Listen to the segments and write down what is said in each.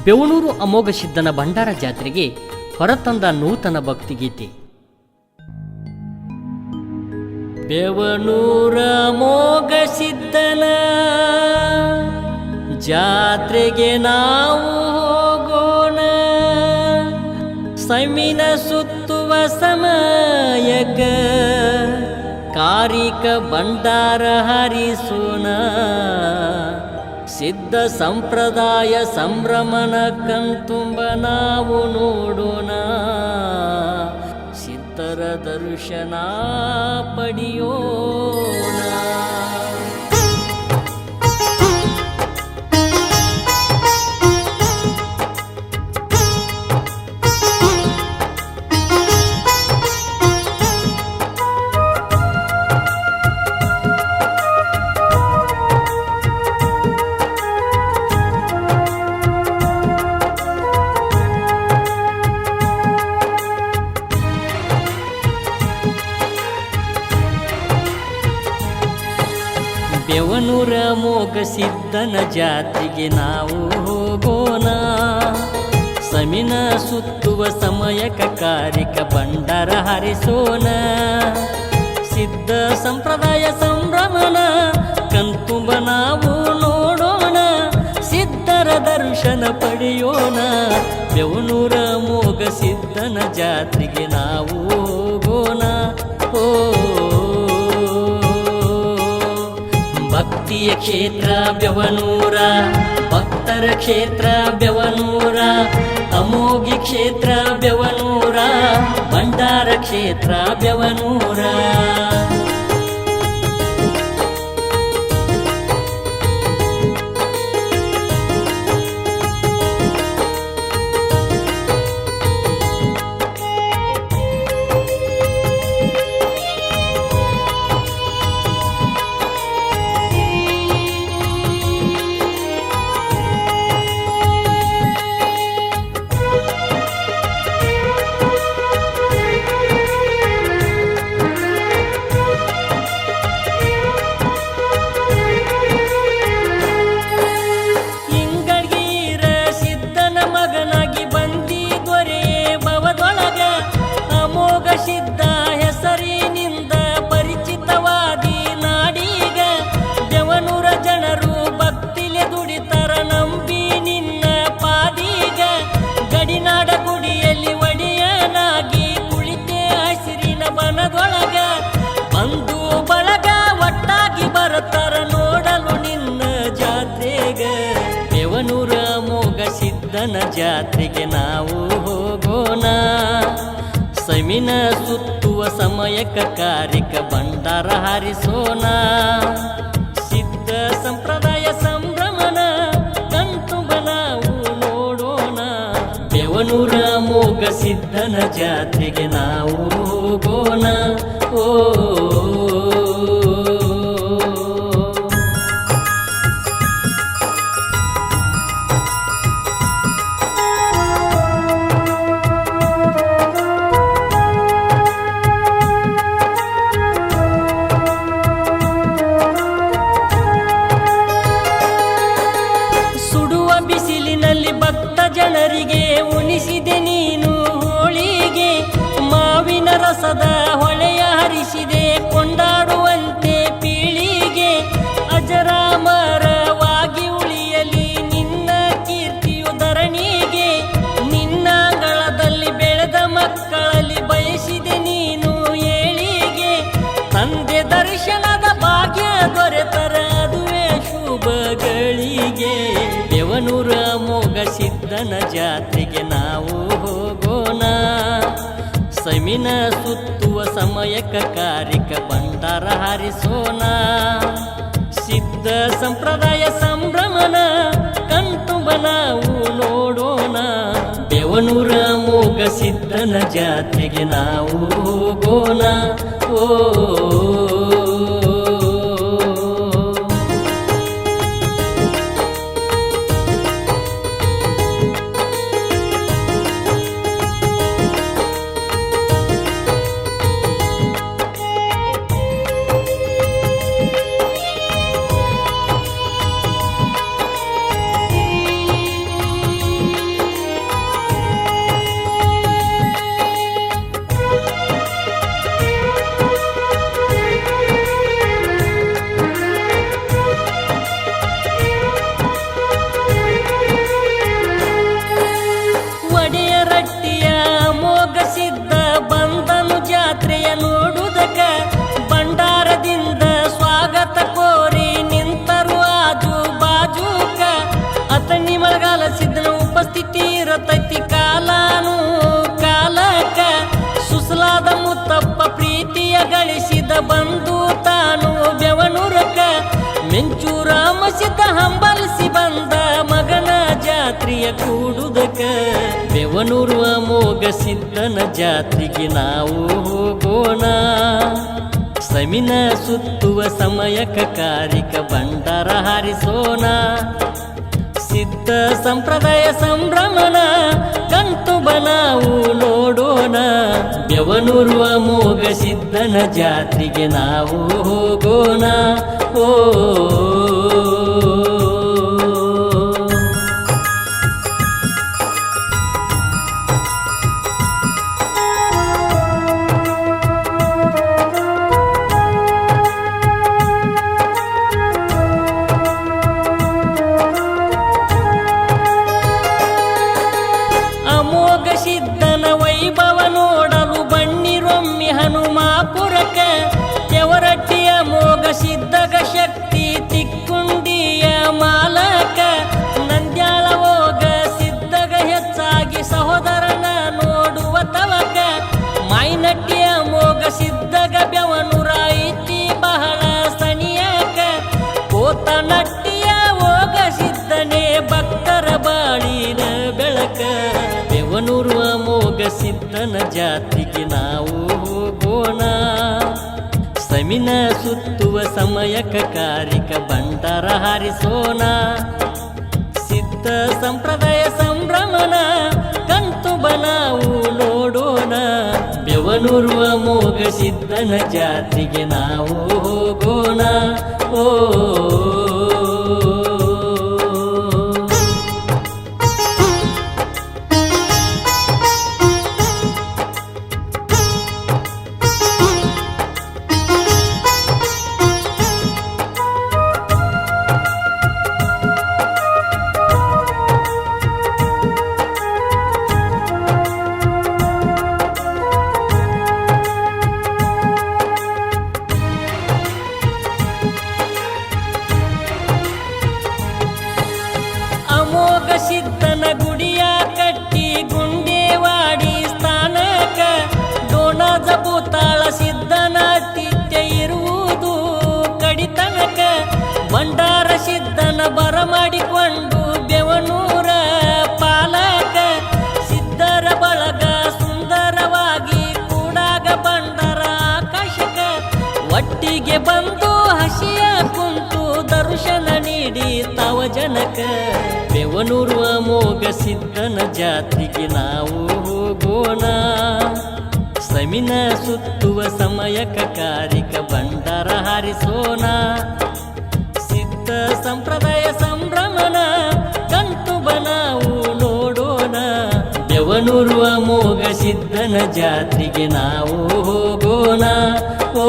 ಬೆವಣೂರು ಅಮೋಘ ಸಿದ್ಧನ ಭಂಡಾರ ಜಾತ್ರೆಗೆ ಹೊರತಂದ ನೂತನ ಭಕ್ತಿಗೀತೆ. ಬೆವಣೂರ ಅಮೋಘ ಸಿದ್ಧನ ಜಾತ್ರೆಗೆ ನಾವು ಹೋಗೋಣ, ಸಮಿನ ಸುತ್ತುವ ಸಮಯಕ ಕಾರಿಕ ಭಂಡಾರ ಹರಿಸೋಣ. ಸಿದ್ಧ ಸಂಪ್ರದಾಯ ಸಂಭ್ರಮನ ಕಣ್ತುಂಬ ನಾವು ನೋಡೋಣ, ಸಿದ್ಧರ ದರ್ಶನ ಪಡೆಯೋಣ. ಬೆವಣೂರ ಅಮೋಘ ಸಿದ್ಧನ ಜಾತ್ರೆಗೆ ನಾವು ಹೋಗೋಣ, ಸಮಿನ ಸುತ್ತುವ ಸಮಯಕ ಕಾರಿಕ ಭಂಡಾರ ಹರಿಸೋಣ. ಸಿದ್ಧ ಸಂಪ್ರದಾಯ ಸಂಭ್ರಮನ ಕಣ್ತುಂಬ ನಾವು ನೋಡೋಣ, ಸಿದ್ಧರ ದರ್ಶನ ಪಡೆಯೋಣ. ಬೆವಣೂರ ಅಮೋಘ ಸಿದ್ಧನ ಜಾತ್ರೆಗೆ ನಾವು ಹೋಗೋಣ. ಭಕ್ತಿಯ ಕ್ಷೇತ್ರ ಬೆವಣೂರ, ಭಕ್ತರ ಕ್ಷೇತ್ರ ಬೆವಣೂರ, ಅಮೋಘಿ ಕ್ಷೇತ್ರ ಬೆವಣೂರ, ಭಂಡಾರ ಕ್ಷೇತ್ರ ಬೆವಣೂರ. ಸಿದ್ಧ ಹೆಸರಿನಿಂದ ಪರಿಚಿತವಾದಿ ನಾಡೀಗ, ಬೆವಣೂರ ಜನರು ಭಕ್ತಿಲೆ ದುಡಿತರ ನಂಬಿ ನಿನ್ನ ಪಾದೀಗ. ಗಡಿನಾಡ ಗುಡಿಯಲ್ಲಿ ಒಡೆಯನಾಗಿ ಕುಳಿತೆ ಹಸಿರಿನ ಬನದೊಳಗ, ಬಂಧು ಬಳಗ ಒಟ್ಟಾಗಿ ಬರುತ್ತಾರ ನೋಡಲು ನಿನ್ನ ಜಾತ್ರೆಗ. ಬೆವಣೂರ ಅಮೋಘ ಸಿದ್ಧನ ಜಾತ್ರೆಗೆ ನಾವು ಹೋಗೋಣ, ಸಮಿನ ಸುತ್ತುವ ಸಮಯಕ ಕಾರಿಕ ಭಂಡಾರ ಹರಿಸೋಣ. ಸಿದ್ಧ ಸಂಪ್ರದಾಯ ಸಂಭ್ರಮನ ಕಣ್ತುಂಬ ನಾವು ನೋಡೋಣ, ಬೆವಣೂರ ಅಮೋಘ ಸಿದ್ಧನ ಜಾತ್ರೆಗೆ ನಾವು ಹೋಗೋಣ. ಬಿಸಿಲಿನಲ್ಲಿ ಭಕ್ತ ಜನರಿಗೆ ಉಣಿಸಿದೆ ನೀನು ಹೋಳಿಗೆ, ಮಾವಿನ ರಸದ ಹೊಳೆಯ ಹರಿಸಿದೆ ಕೊಂಡಾಡುವಂತೆ ಪೀಳಿಗೆ. ಅಜರಾಮರವಾಗಿ ಉಳಿಯಲಿ ನಿನ್ನ ಕೀರ್ತಿಯು ಧರಣಿಗೆ, ನಿನ್ನಂಗಳದಲ್ಲಿ ಬೆಳೆದ ಮಕ್ಕಳಲ್ಲಿ ಬಯಸಿದೆ ನೀನು ಏಳಿಗೆ. ತಂದೆ ದರ್ಶನದ ಭಾಗ್ಯ ದೊರೆತರ ಅದುವೇ ಶುಭಗಳಿಗೆ. ಬೆವಣೂರ ಅಮೋಘ ಸಿದ್ಧನ ಜಾತ್ರೆಗೆ ನಾವು ಹೋಗೋಣ, ಸಮಿನ ಸುತ್ತುವ ಸಮಯಕ ಕಾರಿಕ ಭಂಡಾರ ಹರಿಸೋಣ. ಸಿದ್ಧ ಸಂಪ್ರದಾಯ ಸಂಭ್ರಮನ ಕಣ್ತುಂಬ ನಾವು ನೋಡೋಣ, ಬೆವಣೂರ ಅಮೋಘ ಸಿದ್ಧನ ಜಾತ್ರೆಗೆ ನಾವು ಹೋಗೋಣ. ಸಿದ್ಧ ಹಂಬಲಿಸಿ ಬಂದ ಮಗನ ಜಾತ್ರೆಯ ಕೂಡುದಕ ಬೆವನೂರು ಅಮೋಘ ಸಿದ್ಧನ ಜಾತ್ರೆಗೆ ನಾವು ಹೋಗೋಣ. ಸಮಿನ ಸುತ್ತುವ ಸಮಯಕ ಕಾರಿಕ ಭಂಡಾರ ಹಾರಿಸೋಣ. ಸಿದ್ಧ ಸಂಪ್ರದಾಯ ಸಂಭ್ರಮನ ಕಣ್ತುಂಬ ನಾವು ನೋಡೋಣ. ಬೆವನೂರು ಅಮೋಘ ಸಿದ್ಧನ ಜಾತ್ರೆಗೆ ನಾವು ಹೋಗೋಣ. ಓ ಅಮೋಘ ಸಿದ್ಧನ ವೈಭವ ನೋಡಲು ಬನ್ನಿರೊಮ್ಮೆ ಹನುಮಾಪುರಕ. ತೆವರಟ್ಟಿಯ ಅಮೋಘ ಸಿದ್ಧಗ ಶಕ್ತಿ ತಿಕ್ಕುಂಡಿಯ ಮಾಲಕ. ನಂದ್ಯಾಳ ಹೋಗ ಸಿದ್ಧಗ ಹೆಚ್ಚಾಗಿ ಸಹೋದರನ ನೋಡುವ ತವಕ. ಮಾಯಿನಟ್ಟಿಯ ಅಮೋಘ ಸಿದ್ಧಗ ಬೆವನೂರ ಐತಿ ಬಹಳ ಸನಿಯಕ. ಕೋತನಟ್ಟಿಯ ಹೋಗ ಸಿದ್ಧನೇ ಭಕ್ತರ ಬಾಳಿನ ಬೆಳಕ. ಬೆವನೂರು ಅಮೋಘ ಸಿದ್ಧನ ಜಾತಿಗೆ ನಾವು ಹೋಗೋಣ. ಸಮಿನ ಸುತ್ತುವ ಸಮಯಕ ಕಾರಿಕ ಭಂಡಾರ ಹಾರಿಸೋಣ. ಸಿದ್ಧ ಸಂಪ್ರದಾಯ ಸಂಭ್ರಮನ ಕಣ್ತುಂಬ ನಾವು ನೋಡೋಣ. ಬೆವನೂರು ಅಮೋಘ ಸಿದ್ಧನ ಜಾತಿಗೆ ನಾವು ಹೋಗೋಣ. ಓ ಅಮೋಘ ಸಿದ್ಧನ ಗುಡಿಯ ಕಟ್ಟಿ ಗುಂಡೇವಾಡಿ ಸ್ಥಾನಕ. ಡೋಣಜ ಭೂತಾಳ ಸಿದ್ಧನ ತಿಥ್ಯ ಇರುವುದು ಕಡಿತನಕ. ಭಂಡಾರ ಸಿದ್ಧನ ಬರಮಾಡಿಕೊಂಡು ಬೆವನೂರ ಪಾಲಕ. ಸಿದ್ಧರ ಬಳಗ ಸುಂದರವಾಗಿ ಕೂಡಾಗ ಭಂಡಾರ ಆಕಾಶಕ. ಒಟ್ಟಿಗೆ ಬಂದು ಹಸಿಯ ಕುಂತು ದರ್ಶನ ನೀಡಿ ತವ ಜನಕ. ಬೆವನೂರು ಅಮೋಘ ಸಿದ್ಧನ ಜಾತ್ರೆಗೆ ನಾವು ಹೋಗೋಣ. ಸಮಿನ ಸುತ್ತುವ ಸಮಯಕ ಕಾರಿಕ ಭಂಡಾರ ಹಾರಿಸೋಣ. ಸಿದ್ಧ ಸಂಪ್ರದಾಯ ಸಂಭ್ರಮನ ಕಣ್ತುಂಬ ನಾವು ನೋಡೋಣ. ಬೆವನೂರು ಅಮೋಘ ಸಿದ್ಧನ ಜಾತ್ರೆಗೆ ನಾವು ಹೋಗೋಣ. ಓ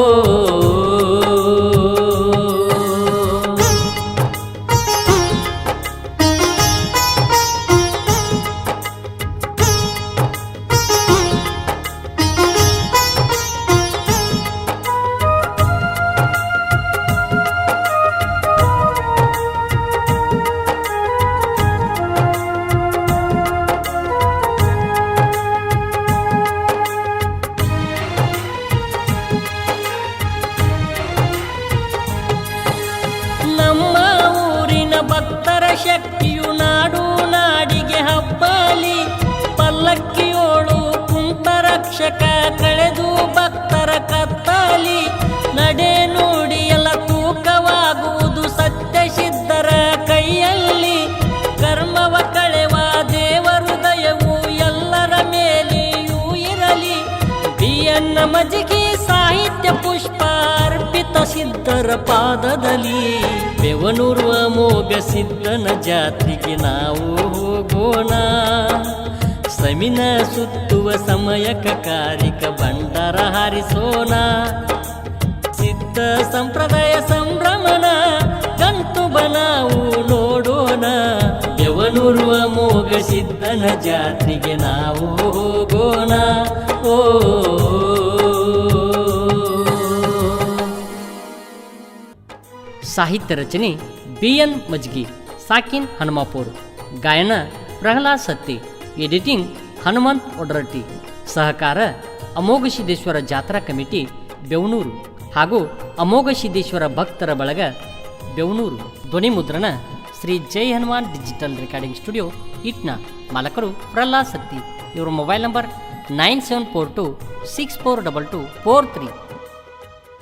ಭಕ್ತರ ಶಕ್ತಿಯು ನಾಡು ನಾಡಿಗೆ ಹಬ್ಬಲಿ. ಪಲ್ಲಕ್ಕಿಯೋಳು ಕುಂತ ರಕ್ಷಕ ಕಳೆದು ಭಕ್ತರ ಕತ್ತಲಿ. ನಡೆ ನುಡಿ ಎಲ್ಲ ತೂಕವಾಗುವುದು ಸತ್ಯ ಸಿದ್ಧರ ಕೈಯಲ್ಲಿ. ಕರ್ಮವ ಕಳೆವ ದೇವರು ದಯವು ಎಲ್ಲರ ಮೇಲೆಯೂ ಇರಲಿ. ಬಿಯನ್ನ ಮಜ್ಜಿಗೆ ಸಾಹಿತ್ಯ ಪುಷ್ಪ ಅರ್ಪಿತ ಸಿದ್ಧರ ಪಾದದಲ್ಲಿ. ಬೆವನೂರು ಅಮೋಘ ಸಿದ್ಧನ ಜಾತ್ರೆಗೆ ನಾವು ಹೋಗೋಣ. ಸಮಿನ ಸುತ್ತುವ ಸಮಯಕ ಕಾರಿಕ ಭಂಡಾರ ಹಾರಿಸೋಣ. ಸಿದ್ಧ ಸಂಪ್ರದಾಯ ಸಂಭ್ರಮನ ಕಣ್ತುಂಬ ನಾವು ನೋಡೋಣ. ಬೆವನೂರು ಅಮೋಘ ಸಿದ್ಧನ ಜಾತ್ರೆಗೆ ನಾವು ಹೋಗೋಣ. ಓ ಸಾಹಿತ್ಯ ರಚನೆ BN ಮಜ್ಗಿ, ಸಾಕಿನ್ ಹನುಮಾಪುರ್. ಗಾಯನ ಪ್ರಹ್ಲಾದ್ ಸತ್ತಿ. ಎಡಿಟಿಂಗ್ ಹನುಮಂತ್ ಒಡ್ರಟ್ಟಿ. ಸಹಕಾರ ಅಮೋಘ ಸಿದ್ದೇಶ್ವರ ಜಾತ್ರಾ ಕಮಿಟಿ ಬೆವನೂರು ಹಾಗೂ ಅಮೋಘ ಸಿದ್ದೇಶ್ವರ ಭಕ್ತರ ಬಳಗ ಬೆವನೂರು. ಧ್ವನಿ ಮುದ್ರಣ Shri Jai Hanuman digital recording studio ಇಟ್ನಾ. ಮಾಲಕರು ಪ್ರಹ್ಲಾದ್ ಸತ್ತಿ. ಇವರ ಮೊಬೈಲ್ ನಂಬರ್ 9742642243.